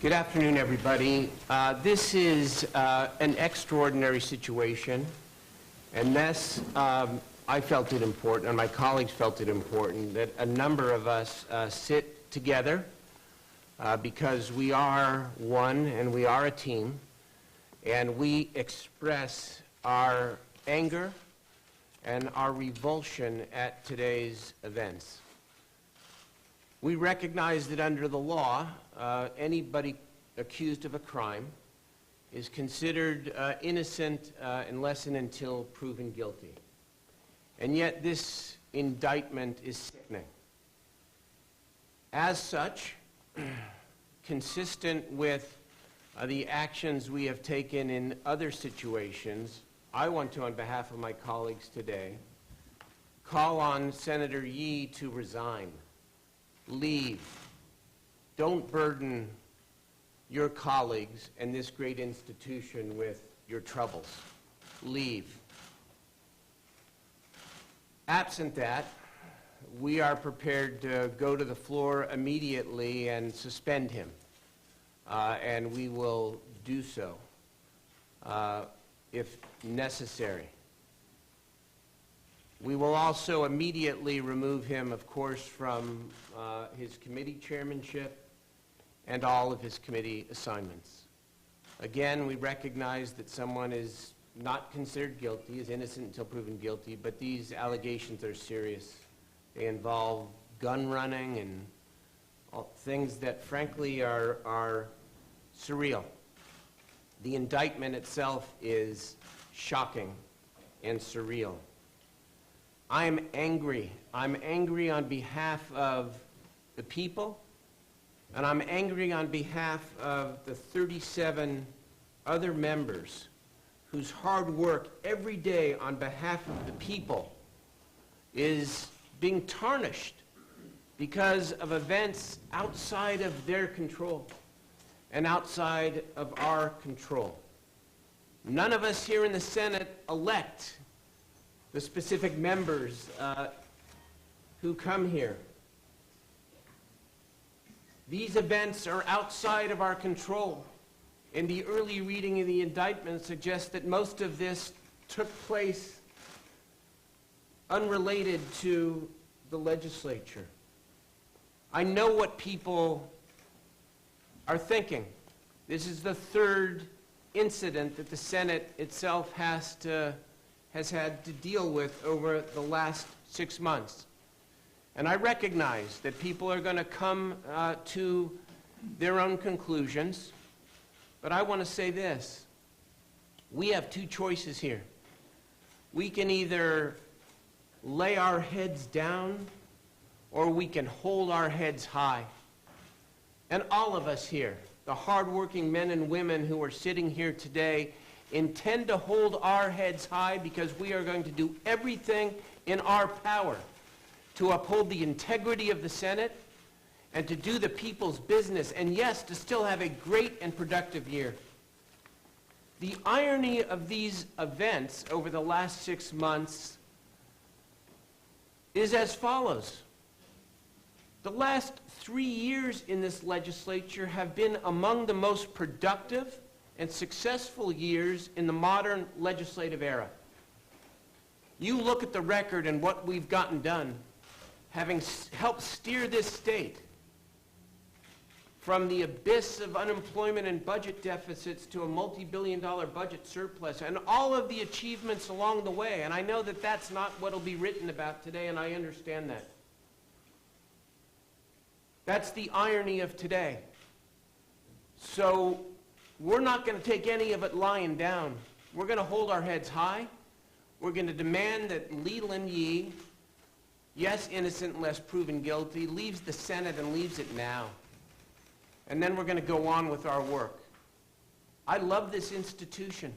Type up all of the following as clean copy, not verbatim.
Good afternoon, everybody. This is an extraordinary situation, and thus I felt it important, and my colleagues felt it important, that a number of us sit together because we are one and we are a team, and we express our anger and our revulsion at today's events. We recognize that under the law, anybody accused of a crime is considered innocent unless and until proven guilty. And yet this indictment is sickening. As such, consistent with the actions we have taken in other situations, I want to, on behalf of my colleagues today, call on Senator Yi to resign. Leave. Don't burden your colleagues and this great institution with your troubles. Leave. Absent that, we are prepared to go to the floor immediately and suspend him. And we will do so if necessary. We will also immediately remove him, of course, from his committee chairmanship and all of his committee assignments. Again, we recognize that someone is not considered guilty, is innocent until proven guilty, but these allegations are serious. They involve gun running and things that, frankly, are surreal. The indictment itself is shocking and surreal. I am angry. I'm angry on behalf of the people, and I'm angry on behalf of the 37 other members whose hard work every day on behalf of the people is being tarnished because of events outside of their control and outside of our control. None of us here in the Senate elect the specific members who come here. These events are outside of our control. And the early reading of the indictment suggests that most of this took place unrelated to the legislature. I know what people are thinking. This is the third incident that the Senate itself has had to deal with over the last 6 months. And I recognize that people are going to come to their own conclusions, but I want to say this. We have two choices here. We can either lay our heads down or we can hold our heads high. And all of us here, the hardworking men and women who are sitting here today, intend to hold our heads high because we are going to do everything in our power to uphold the integrity of the Senate and to do the people's business, and yes, to still have a great and productive year. The irony of these events over the last 6 months is as follows. The last 3 years in this legislature have been among the most productive and successful years in the modern legislative era. You look at the record and what we've gotten done, having helped steer this state from the abyss of unemployment and budget deficits to a multi-billion-dollar budget surplus, and all of the achievements along the way. And I know that that's not what will be written about today, and I understand that. That's the irony of today. So we're not going to take any of it lying down. We're going to hold our heads high. We're going to demand that Leland Yee, yes, innocent unless proven guilty, leaves the Senate and leaves it now. And then we're going to go on with our work. I love this institution.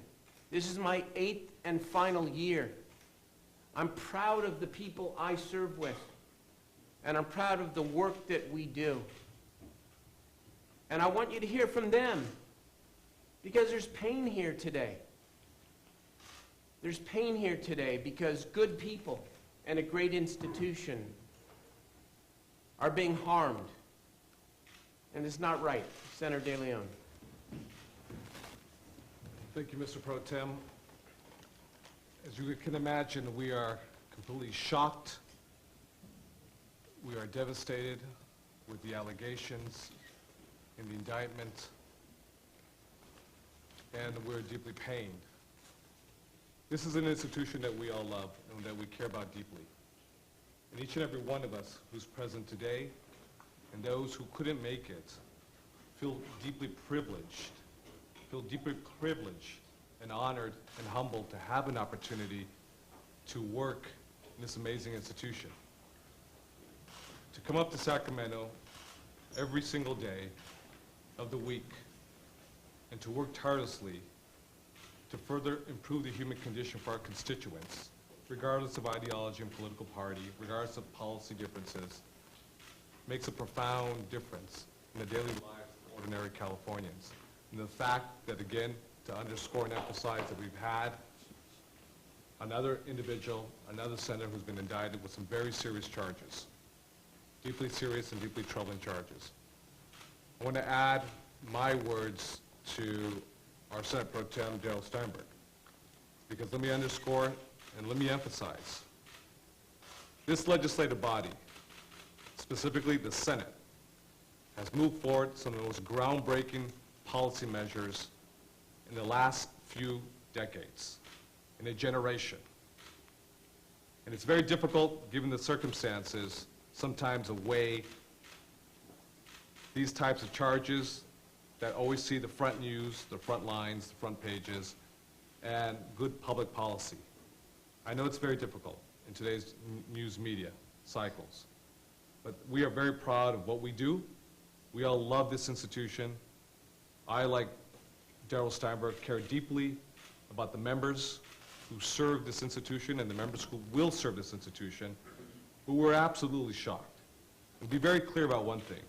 This is my 8th and final year. I'm proud of the people I serve with. And I'm proud of the work that we do. And I want you to hear from them. Because there's pain here today. There's pain here today because good people and a great institution are being harmed. and is not right. Senator De Leon. Thank you, Mr. Pro Tem. As you can imagine, we are completely shocked. We are devastated with the allegations in the indictment, and we're deeply pained. This is an institution that we all love and that we care about deeply. And each and every one of us who's present today and those who couldn't make it feel deeply privileged and honored and humbled to have an opportunity to work in this amazing institution. To come up to Sacramento every single day of the week and to work tirelessly to further improve the human condition for our constituents, regardless of ideology and political party, regardless of policy differences, makes a profound difference in the daily lives of ordinary Californians. And the fact that, again, to underscore and emphasize that we've had another individual, another senator who's been indicted with some very serious charges, deeply serious and deeply troubling charges. I want to add my words to our Senate Pro Tem, Darrell Steinberg, because let me underscore and let me emphasize, this legislative body, specifically the Senate, has moved forward some of the most groundbreaking policy measures in the last few decades, in a generation. And it's very difficult, given the circumstances, sometimes to weigh these types of charges that always see the front news, the front lines, the front pages, and good public policy. I know it's very difficult in today's news media cycles, but we are very proud of what we do. We all love this institution. I, like Darrell Steinberg, care deeply about the members who serve this institution and the members who will serve this institution, but we're absolutely shocked. And be very clear about one thing.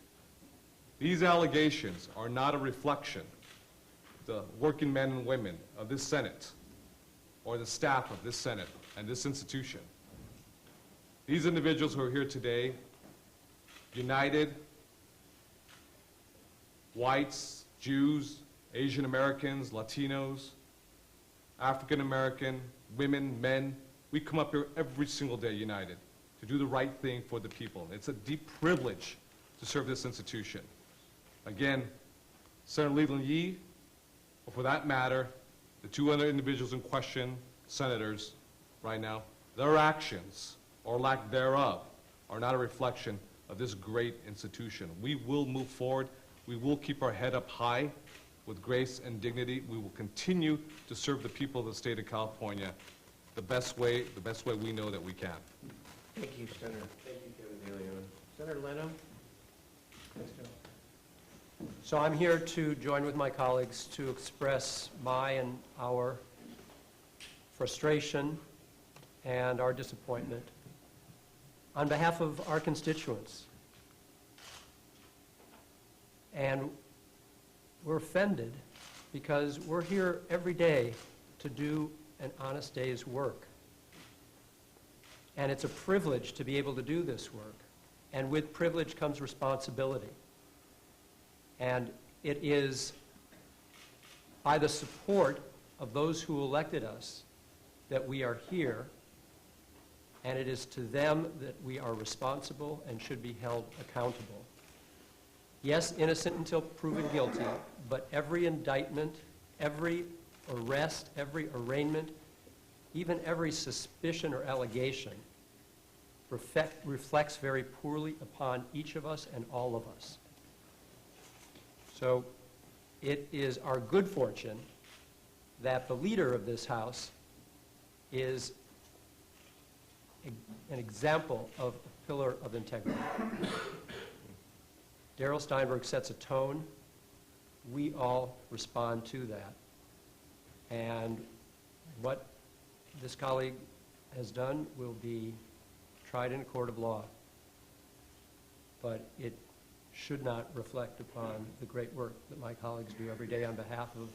These allegations are not a reflection of the working men and women of this Senate or the staff of this Senate and this institution. These individuals who are here today, united, whites, Jews, Asian Americans, Latinos, African American, women, men, we come up here every single day united to do the right thing for the people. It's a deep privilege to serve this institution. Again, Senator Leland Yee, or for that matter, the two other individuals in question, senators, right now, their actions, or lack thereof, are not a reflection of this great institution. We will move forward. We will keep our head up high with grace and dignity. We will continue to serve the people of the state of California the best way we know that we can. Thank you, Senator. Thank you, Kevin De Leon. Senator Leno. Thanks, Joe. So I'm here to join with my colleagues to express my and our frustration and our disappointment on behalf of our constituents. And we're offended because we're here every day to do an honest day's work. And it's a privilege to be able to do this work. And with privilege comes responsibility. And it is by the support of those who elected us that we are here, and it is to them that we are responsible and should be held accountable. Yes, innocent until proven guilty, but every indictment, every arrest, every arraignment, even every suspicion or allegation reflects very poorly upon each of us and all of us. So it is our good fortune that the leader of this House is an example of a pillar of integrity. Darrell Steinberg sets a tone. We all respond to that. And what this colleague has done will be tried in a court of law. But it should not reflect upon the great work that my colleagues do every day on behalf of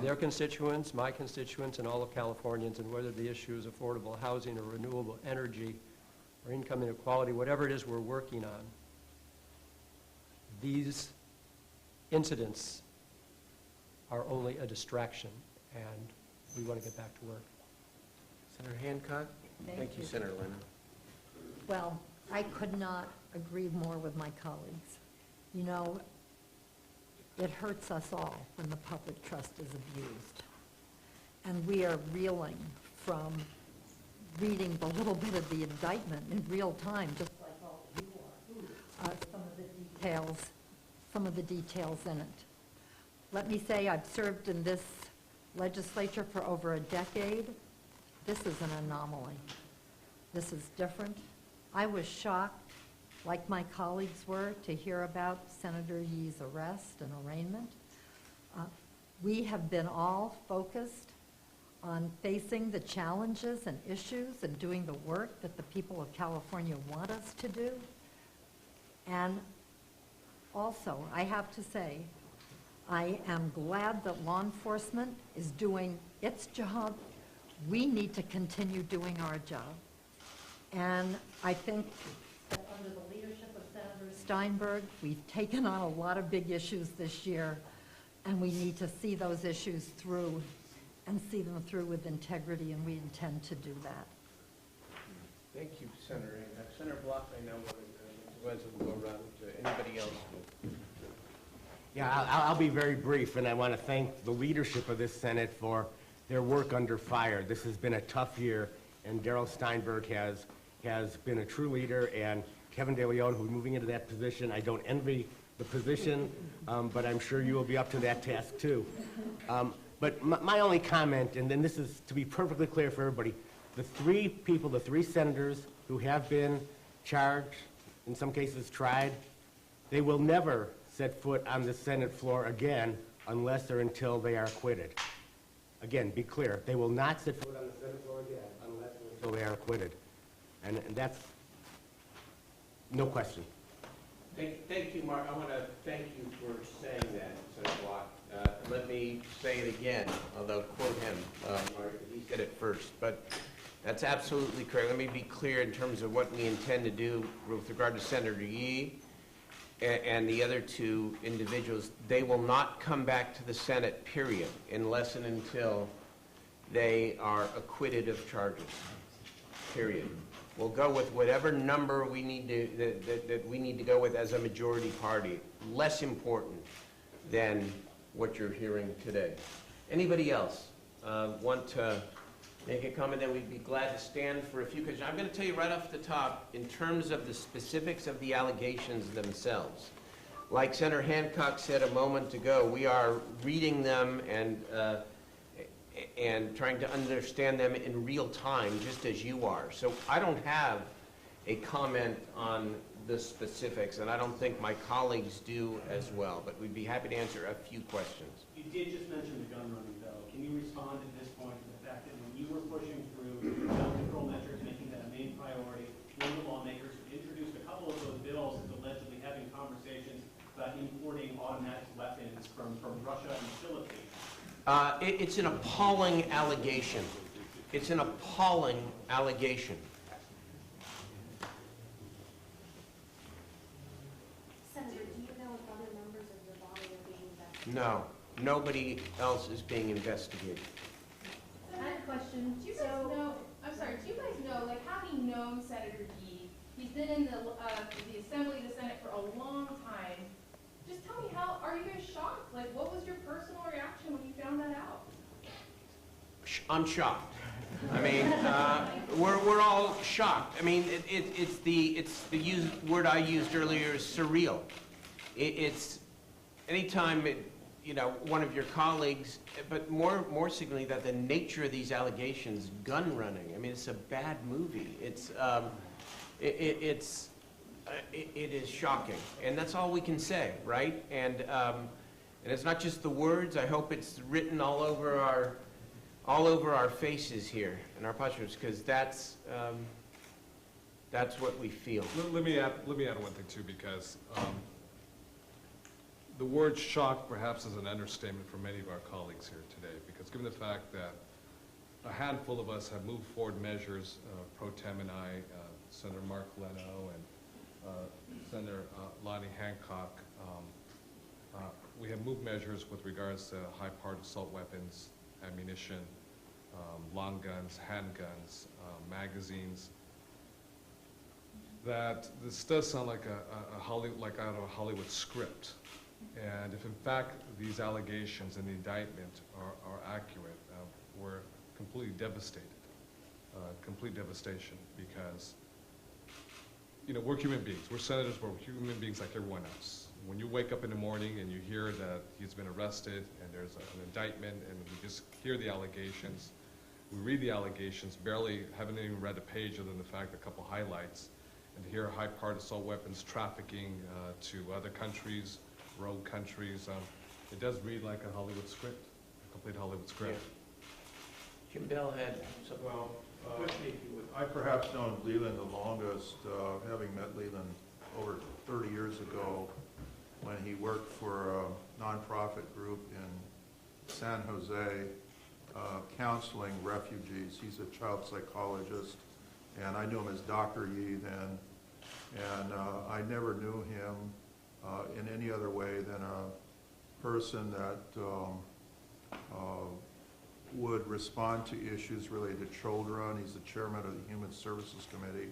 their constituents, my constituents, and all of Californians, and whether the issue is affordable housing or renewable energy or income inequality, whatever it is we're working on. these incidents are only a distraction, and we want to get back to work. Senator Hancock? Thank you. Senator Leno. Well, I could not agree more with my colleagues. You know, it hurts us all when the public trust is abused. And we are reeling from reading the little bit of the indictment in real time, just like all of you are, some of the details in it. Let me say, I've served in this legislature for over a decade. This is an anomaly. This is different. I was shocked, like my colleagues were, to hear about Senator Yee's arrest and arraignment. We have been all focused on facing the challenges and issues and doing the work that the people of California want us to do. And also, I have to say, I am glad that law enforcement is doing its job. We need to continue doing our job. And I think that under the leadership of Senator Steinberg, we've taken on a lot of big issues this year, and we need to see those issues through and see them through with integrity, and we intend to do that. Thank you, Senator Hancock. Senator Block, I know we'll go around to anybody else. Yeah, I'll be very brief, and I want to thank the leadership of this Senate for their work under fire. This has been a tough year, and Darrell Steinberg has been a true leader, and Kevin De Leon, who's moving into that position. I don't envy the position, but I'm sure you will be up to that task too. But my only comment, and then this is to be perfectly clear for everybody, the three people, the three senators who have been charged, in some cases tried, they will never set foot on the Senate floor again unless or until they are acquitted. Again, be clear, they will not set foot on the Senate floor again unless or until they are acquitted. And that's no question. Thank you, Mark. I want to thank you for saying that, Senator Block. Let me say it again, although quote him, Mark, he said it first, but that's absolutely correct. Let me be clear in terms of what we intend to do with regard to Senator Yee and the other two individuals. They will not come back to the Senate, period, unless and until they are acquitted of charges, period. We'll go with whatever number we need to, that we need to go with as a majority party. Less important than what you're hearing today. Anybody else want to make a comment? Then we'd be glad to stand for a few questions. I'm going to tell you right off the top, in terms of the specifics of the allegations themselves. Like Senator Hancock said a moment ago, we are reading them and trying to understand them in real time, just as you are. So I don't have a comment on the specifics, and I don't think my colleagues do as well, but we'd be happy to answer a few questions. You did just mention the gun running bill. Can you respond at this point to the fact that when you were pushing through gun control measures, making that a main priority, one of the lawmakers introduced a couple of those bills allegedly having conversations about importing automatic weapons from Russia and the Philippines? It's an appalling allegation. It's an appalling allegation. Senator, do you know if other members of your body are being investigated? No, nobody else is being investigated. I have a question. Do you guys know, I'm sorry, do you guys know, like, having known Senator Yee, he's been in the Assembly, the Senate for a long time. Just tell me, how, are you guys shocked? Like, what was your personal reaction when you found that out? I'm shocked. I mean, we're all shocked. I mean, it's the word I used earlier is surreal. It's anytime one of your colleagues, but more significantly that the nature of these allegations, gun running. I mean, it's a bad movie. It is shocking, and that's all we can say, right? And it's not just the words. I hope it's written all over our faces here and our postures, because that's what we feel. Let me add one thing too, because the word shock perhaps is an understatement for many of our colleagues here today, because given the fact that a handful of us have moved forward measures, Pro Tem and I, Senator Mark Leno, and Senator Lonnie Hancock, we have moved measures with regards to high-powered assault weapons, ammunition, long guns, handguns, magazines. That this does sound like like out of a Hollywood script. And if in fact these allegations in the indictment are accurate, we're completely devastated, complete devastation, because, you know, we're human beings. We're senators, we're human beings like everyone else. When you wake up in the morning and you hear that he's been arrested and there's an indictment and we just hear the allegations, we read the allegations, barely haven't even read a page other than the fact a couple highlights, and to hear high-powered assault weapons trafficking to other countries, rogue countries, it does read like a Hollywood script, a complete Hollywood script. Jim Bell had some, I've perhaps known Leland the longest, having met Leland over 30 years ago when he worked for a nonprofit group in San Jose, counseling refugees. He's a child psychologist, and I knew him as Dr. Yee then, and I never knew him in any other way than a person that would respond to issues related to children. He's the chairman of the Human Services Committee.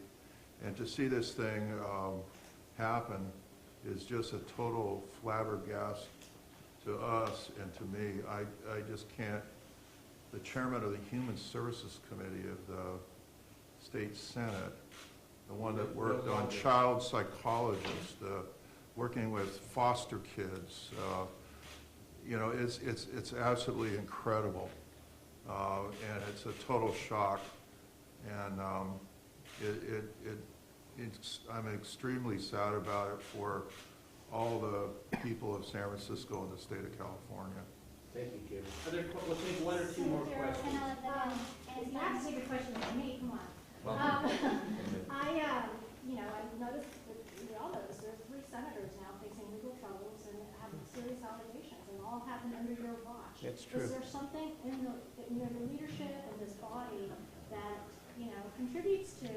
And to see this thing happen is just a total flabbergast to us and to me. I just can't. The chairman of the Human Services Committee of the State Senate, the one that worked on child psychologists, working with foster kids, you know, it's absolutely incredible. And it's a total shock, and I'm extremely sad about it for all the people of San Francisco and the state of California. Thank you, Jim. We'll take one or two more questions. And you have to take a question from me, come on. I noticed, we all noticed, there's 3 senators now facing legal troubles and have serious allegations, and all happen under your watch. That's true. Is there something in your leadership in this body that, you know, contributes to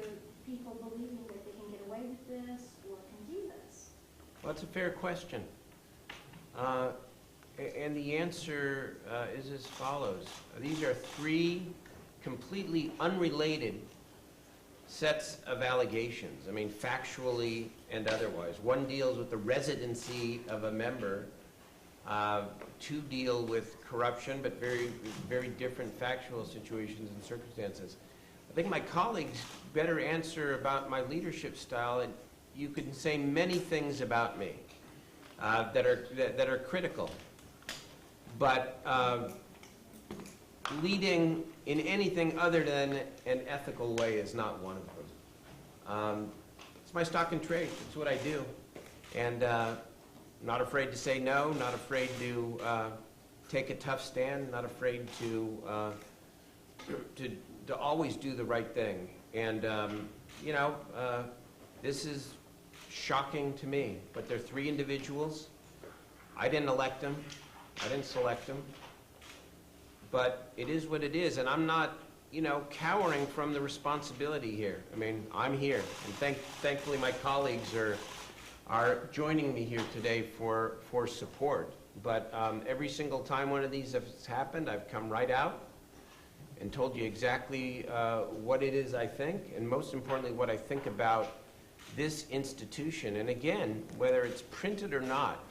people believing that they can get away with this or can do this? Well, that's a fair question. And the answer is as follows. These are 3 completely unrelated sets of allegations. I mean, factually and otherwise. One deals with the residency of a member. 2 deal with corruption, but very, very different factual situations and circumstances. I think my colleagues better answer about my leadership style, and you can say many things about me that are critical. But leading in anything other than an ethical way is not one of them. It's my stock and trade. It's what I do. And not afraid to say no, not afraid to take a tough stand, not afraid to always do the right thing. And, you know, this is shocking to me, but they're 3 individuals. I didn't elect them. I didn't select them. But it is what it is, and I'm not, you know, cowering from the responsibility here. I mean, I'm here, and thankfully my colleagues are joining me here today for support. But every single time one of these has happened, I've come right out and told you exactly what it is I think, and most importantly, what I think about this institution. And again, whether it's printed or not,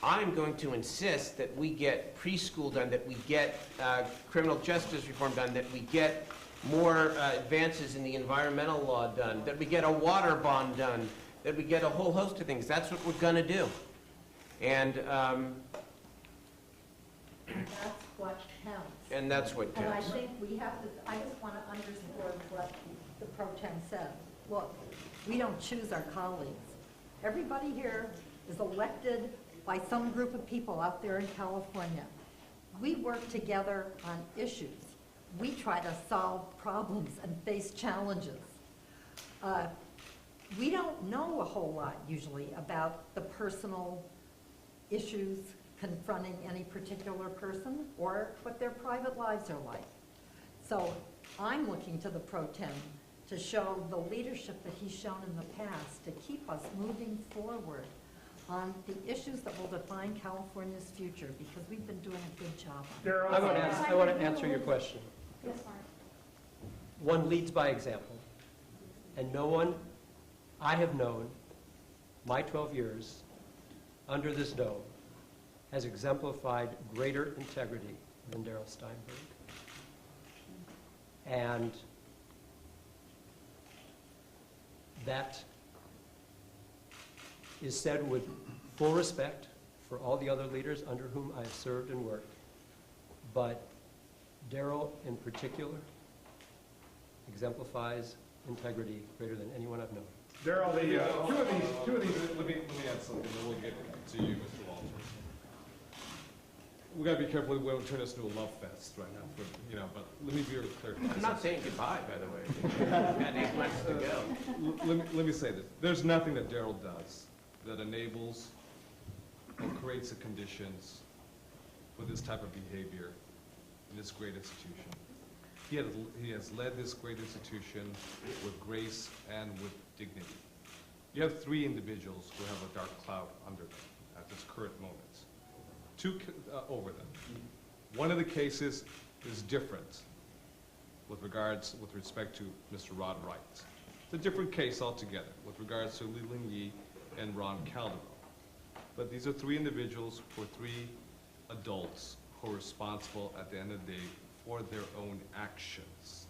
I'm going to insist that we get preschool done, that we get criminal justice reform done, that we get more advances in the environmental law done, that we get a water bond done, that we get a whole host of things. That's what we're going to do. And That's what counts. and that's what And I counts. think we have to, I just want to underscore what the pro tem said. Look, we don't choose our colleagues. Everybody here is elected by some group of people out there in California. We work together on issues. We try to solve problems and face challenges. We don't know a whole lot usually about the personal issues confronting any particular person or what their private lives are like. So I'm looking to the pro tem to show the leadership that he's shown in the past, to keep us moving forward on the issues that will define California's future, because we've been doing a good job on it. I want to answer your question. Yes, Mark. One leads by example, and no one I have known, my 12 years under this dome, has exemplified greater integrity than Darrell Steinberg. And that is said with full respect for all the other leaders under whom I have served and worked. But Darrell in particular exemplifies integrity greater than anyone I've known. Darrell, the, two of these, Let me add something, and we'll get to you, Mr. Walter. We gotta be careful we don't turn this into a love fest right now, but let me be very clear. I'm not saying goodbye, by the way. We've got 8 months to go. Let me say this. There's nothing that Darrell does that enables or creates the conditions for this type of behavior in this great institution. He has led this great institution with grace and with dignity. You have 3 individuals who have a dark cloud under them at this current moment. 2 over them. One of the cases is different with respect to Mr. Rod Wright. It's a different case altogether with regards to Leland Yee and Ron Calderon. But these are 3 individuals for 3 adults who are responsible at the end of the day for their own actions.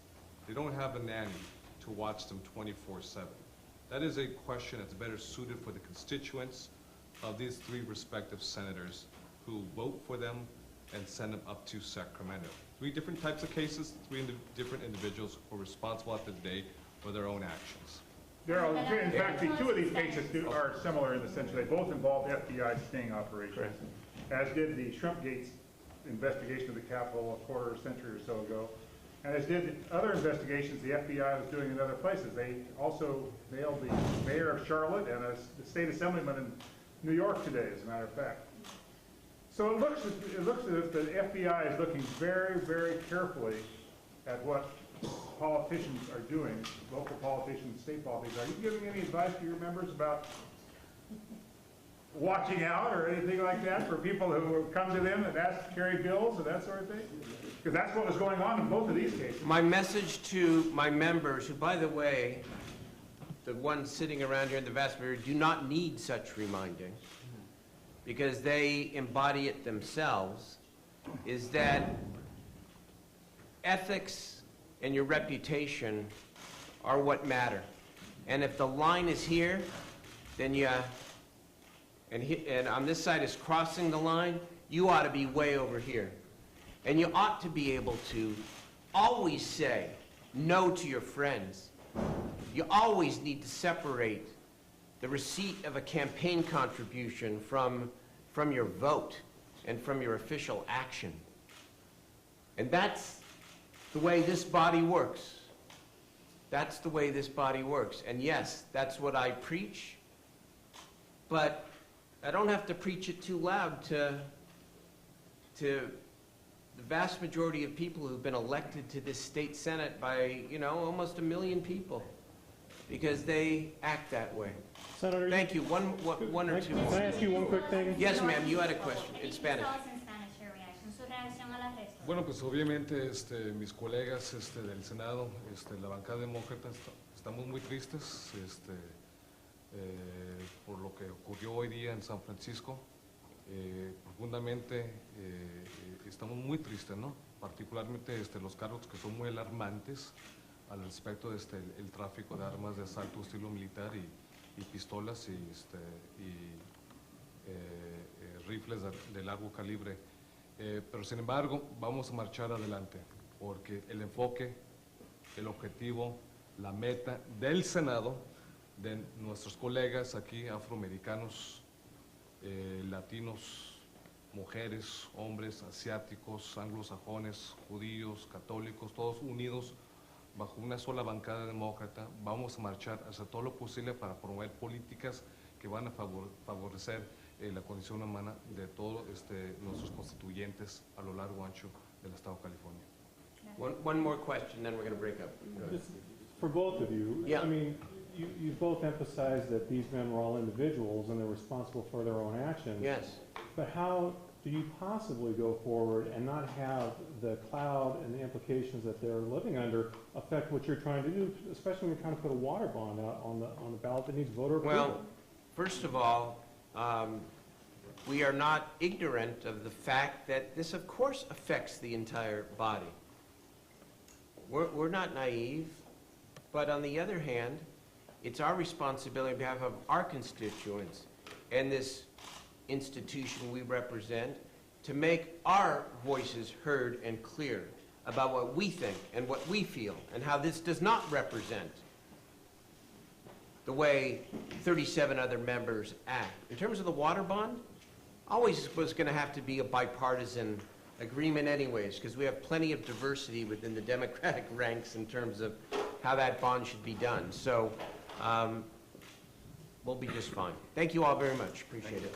They don't have a nanny to watch them 24/7. That is a question that's better suited for the constituents of these 3 respective senators who vote for them and send them up to Sacramento. 3 different types of cases, 3 different individuals who are responsible at the day for their own actions. Darrell, in fact, the 2 of these cases are similar in the sense that they both involve FBI sting operations, as did the Shrimp Gates investigation of the Capitol a quarter century or so ago, and as did other investigations the FBI was doing in other places. They also nailed the mayor of Charlotte and the state assemblyman in New York today, as a matter of fact. So it looks as if the FBI is looking very, very carefully at what politicians are doing, local politicians, state politicians. Are you giving any advice to your members about watching out or anything like that for people who come to them and ask to carry bills and that sort of thing? Because that's what was going on in both of these cases. My message to my members, who, by the way, the ones sitting around here in the vast majority, do not need such reminding, because they embody it themselves, is that ethics and your reputation are what matter. And if the line is here, then and on this side is crossing the line, you ought to be way over here. And you ought to be able to always say no to your friends. You always need to separate the receipt of a campaign contribution from your vote and from your official action. And that's the way this body works. That's the way this body works. And yes, that's what I preach, but I don't have to preach it too loud to the vast majority of people who've been elected to this state senate by, almost 1 million people, because they act that way. Senator, Thank you. One or two. can I ask you one quick thing? Yes, ma'am, you had a question in Spanish. Bueno, pues obviamente mis colegas del Senado, la bancada demócrata, estamos muy tristes por lo que ocurrió hoy día en San Francisco. Profundamente estamos muy tristes, ¿no? Particularmente los cargos que son muy alarmantes al respecto de el tráfico de armas de asalto estilo militar y pistolas y rifles de largo calibre. Pero sin embargo, vamos a marchar adelante, porque el enfoque, el objetivo, la meta del Senado, de nuestros colegas aquí afroamericanos, latinos, mujeres, hombres, asiáticos, anglosajones, judíos, católicos, todos unidos bajo una sola bancada demócrata, vamos a marchar hacia todo lo posible para promover políticas que van a favorecer la condición humana de todos nuestros constituyentes a lo largo y ancho del Estado de California. One more question, then we're going to break up. For both of you. Yeah. I mean, you both emphasized that these men were all individuals and they're responsible for their own actions. Yes. But how do you possibly go forward and not have the cloud and the implications that they're living under affect what you're trying to do, especially when you're trying to put a water bond out on the ballot that needs voter approval? Well, first of all, we are not ignorant of the fact that this, of course, affects the entire body. We're not naive, but on the other hand, it's our responsibility on behalf of our constituents and this institution we represent to make our voices heard and clear about what we think and what we feel and how this does not represent the way 37 other members act. In terms of the water bond, always was going to have to be a bipartisan agreement anyways, because we have plenty of diversity within the Democratic ranks in terms of how that bond should be done. So we'll be just fine. Thank you all very much. Appreciate it.